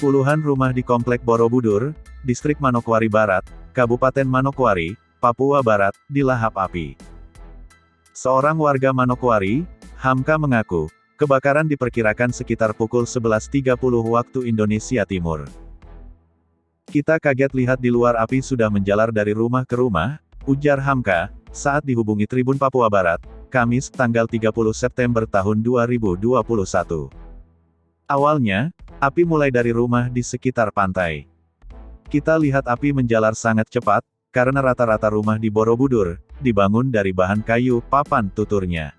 Puluhan rumah di Komplek Borobudur, Distrik Manokwari Barat, Kabupaten Manokwari, Papua Barat, dilahap api. Seorang warga Manokwari, Hamka mengaku, kebakaran diperkirakan sekitar pukul 11.30 waktu Indonesia Timur. Kita kaget lihat di luar api sudah menjalar dari rumah ke rumah, ujar Hamka, saat dihubungi Tribun Papua Barat, Kamis, tanggal 30 September tahun 2021. Awalnya, api mulai dari rumah di sekitar pantai. Kita lihat api menjalar sangat cepat, karena rata-rata rumah di Borobudur, dibangun dari bahan kayu, papan tuturnya.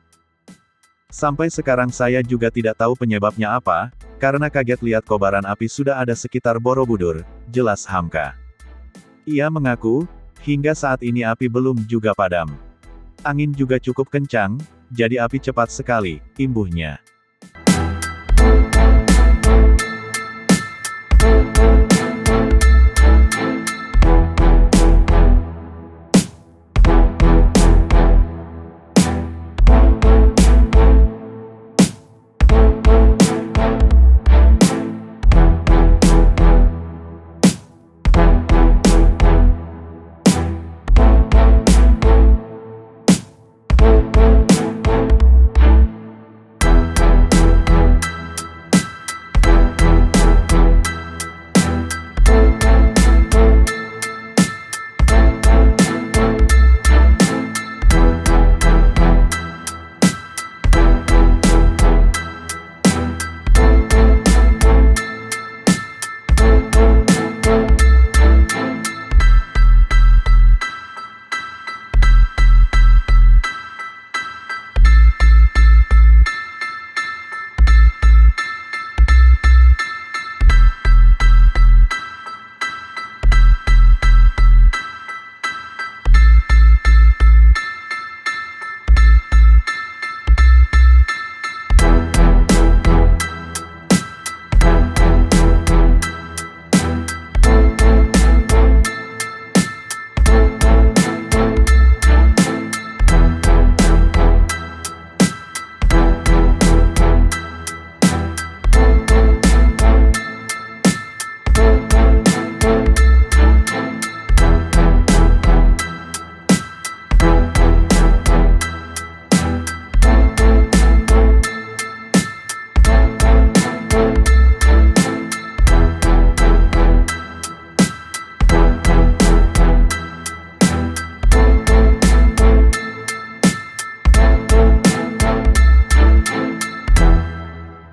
Sampai sekarang saya juga tidak tahu penyebabnya apa, karena kaget lihat kobaran api sudah ada sekitar Borobudur, jelas Hamka. Ia mengaku, hingga saat ini api belum juga padam. Angin juga cukup kencang, jadi api cepat sekali, imbuhnya.